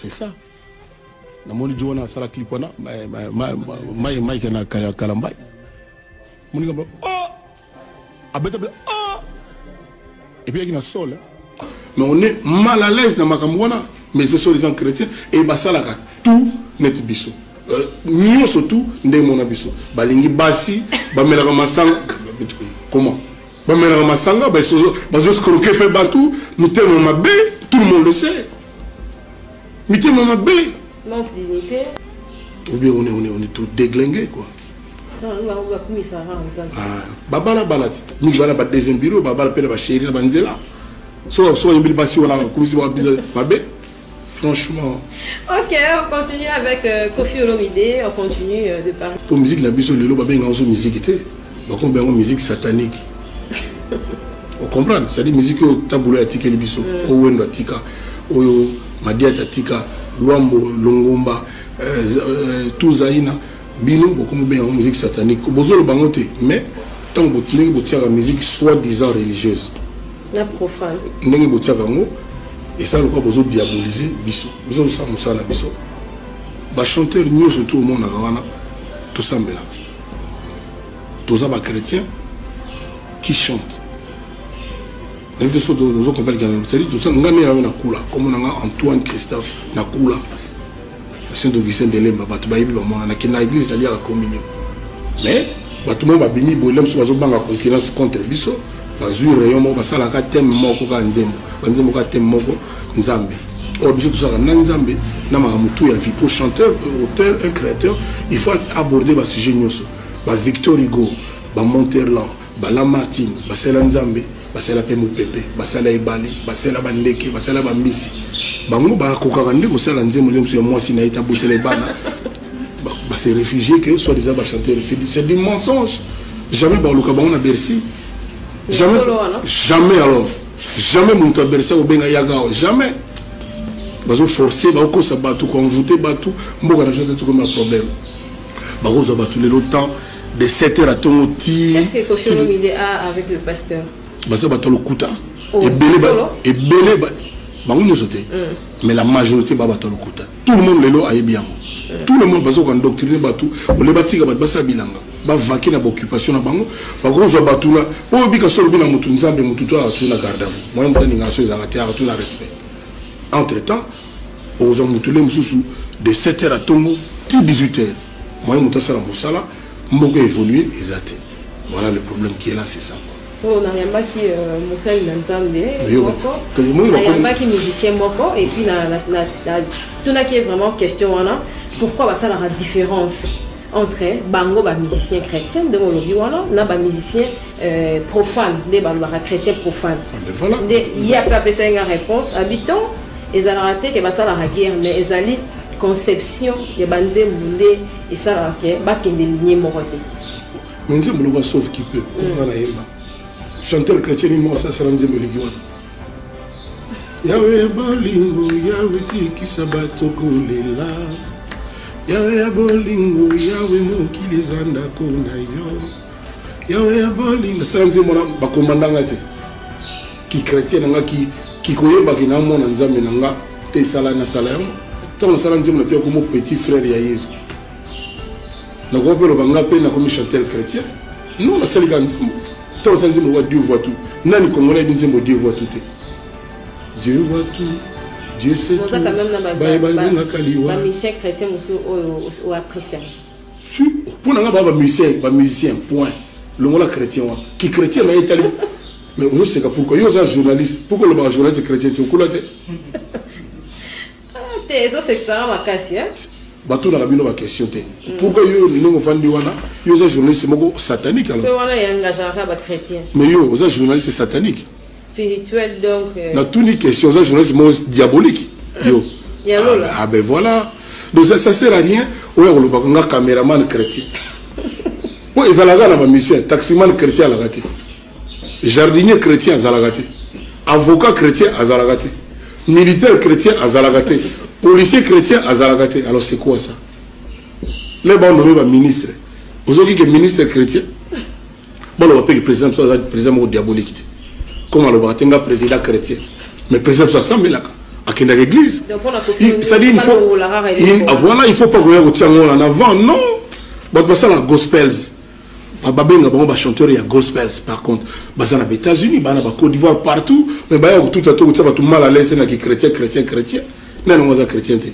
c'est ça. Namoni Joana sala clip wana Mike na Kalambay. Moni ngamba oh abeta oh et puis il y a sol. Mais on est mal à l'aise dans Makamwana, mais c'est sur les gens chrétiens et basalaka tout net biso. Nous surtout ndé mon abiso. Balingi basi ba melaka masanga comment? Ba melaka masanga ba so croquer pe batou, nous tellement mabé, tout le monde le sait. Nous tellement mabé. Manque dignité. Ou bien on est tout déglingué quoi. Babala balati. Ni bala ba deuxième bureau, babala pele ba chéri na banzela. So il passe on a comme si on mabé. Franchement. Ok, on continue avec Koffi Olomide, on continue de parler. Pour musique la biso lelo ba benga zo musique té. Ba ko benga musique satanique. On comprend, c'est-à-dire musique au taboulo atika le biso, o wendo atika, o madia atika. Luambo, Longomba, tout Zaïna, Bino, beaucoup de musique satanique. Bozo le bangote, mais tant que vous tirez la musique soi-disant religieuse. La profane. N'engagez vous tirez et ça, le quoi bozo diaboliser, biso. Bozo ça, moussa na biso. Bah chanteur nous surtout au monde à Gawana, tout ça mélange. Tous ça, bah chrétiens qui chantent. Nous c'est-à-dire tout ça, nous avons comme Antoine Christophe, Nakula, Saint-Augustin de Lemba, l'église, c'est-à-dire la communion. Mais, tout le monde a béni, il y a une concurrence contre Bisso, il y a un thème moko Nzambe. Or, Bisso, tout ça, Nzambe, il y a un chanteur, auteur, un créateur, il faut aborder le sujet. Victor Hugo, Monterland, Lamartine, Sela Nzambe. Basela pemu pepe, basela ibali, basela bandeke, basela bambisi. Bango ba kokakande ko sala nzembo lemso ya mwasi na ita botele bana. Ba se réfugiés que soit des chanteurs, c'est du mensonge. Jamais ba luka bango na Bercy. Jamais alors. Jamais mon to Bercy au benga yaga, jamais. Bazo forcer ba ko sa batu ko envoûter batu, mboka na jote tout comme un problème. Ba ko za batu le temps de 7h à ton tir. Qu'est-ce que Koffi Olomide a avec le pasteur? Basa batalo kuta et belé bango sauté mais la majorité ba batalo kuta tout le monde lelo aye bien tout le monde bazo ko endoctriner batu o le batika bat basa bilanga ba vaquer na occupation na bango ba grozo batula po bika solo bina mutu nzambe mutu to a tuna garde à vous moi mutani ngaso ezanga te a tuna respect entre temps aux mutule mususu de 7h à tongo ti 18h moi mutasala musala mboko évoluer ezate voilà le problème qui est là c'est ça. On n'a rien pas qui Moussa Nzambe, on n'a rien pas qui musicien Moko, et puis tout là qui est vraiment question, pourquoi ça la différence entre bango ba musicien chrétien de Molobi na ba musicien profane, des bango chrétien profane. Il y a pas besoin de réponse. Habitants, ils ont raté que ça la guerre, mais ils ont conception de banze boulé et ça la guerre, ba qui est ligne moroté. Mais nous avons sauve qui peut. Chanteur chrétien, il m'a dit ça, c'est l'anzembe ligiwana. Yahweh bolingo, Yahweh tiki sabato kolela. Yahweh bolingo, Yahweh mokili zanda kona yo. Yahweh bolingo, c'est l'anzembe ba commandant ate. Qui chrétien nanga qui koyeba ki na mona nzambe nanga te sala na sala yo. Tant sala nzembe na pia comme petit frère ya Yesu. Na ko pelo banga pe na comme chanteur chrétien. Non, na sala nzambe. Dieu voit tout. Nani Congolais dit Dieu voit tout. Dieu voit tout. Dieu sait tout. La musicien chrétien ou apprécié. Pour un musicien, point. Le mot chrétien. Qui chrétien mais italien. Mais on sait pourquoi. Il y a un journaliste. Pourquoi le journaliste chrétien tu es ça c'est ça ma question. Bateau dans la bino ma question té. Pourquoi yo non vandi wana yo za journaliste moko satanique alors. Pourquoi wana yangajara ba chrétien. Mais yo za journaliste satanique. Spirituel donc. Na tout ni question za journaliste moko diabolique. Yo. Ah ben voilà. Donc ça sert à rien. Ouais on le ba caméraman chrétien. Pour ils alaga na ba musicien, taximan chrétien la raté. Jardinier chrétien azalagate. Avocat chrétien azalagate. Militaire chrétien azalagate. Policier chrétien azalagate. Alors c'est quoi ça? Les bons nommés ministre. Vous avez dit que ministre chrétien. Bon, on va payer le président, président diabolique. Comment le va président chrétien? Mais président ça semble là. à l'église. C'est-à-dire il faut voilà, il faut pas regarder en avant, non. Bon, ça la gospels. Babenga bango ba chanteur ya gospels par contre. Baza na États-Unis, ba na ba Côte d'Ivoire partout, mais ba ya tout à tout ça mal à l'aise na qui chrétien. Na non za chrétien té.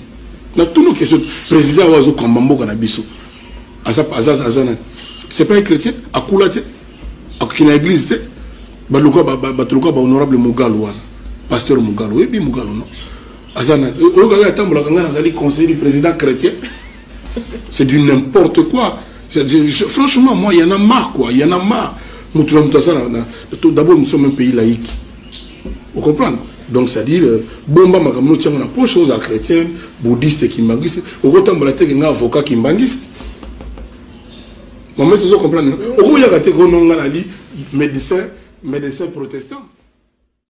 Na tout nos questions président wazo kambambo kana biso. Asa c'est pas un chrétien akula té. Akina église té. Ba luka ba honorable Mugalo wana. Pasteur Mugalo, et bien Mugalo non. Azana, le tambola kanga nazali conseiller du président chrétien. C'est du n'importe quoi. Franchement, moi, il y en a marre, quoi. Il y en a marre. D'abord, nous sommes un pays laïque. Vous comprenez? Donc, c'est-à-dire, bomba makamno tient on approche aux chrétiens, bouddhistes, kimbangistes. Au côté de la tête, il y a un avocat kimbangiste. Maman, c'est ça comprendre. Au côté de la tête, on a dit médecin protestant.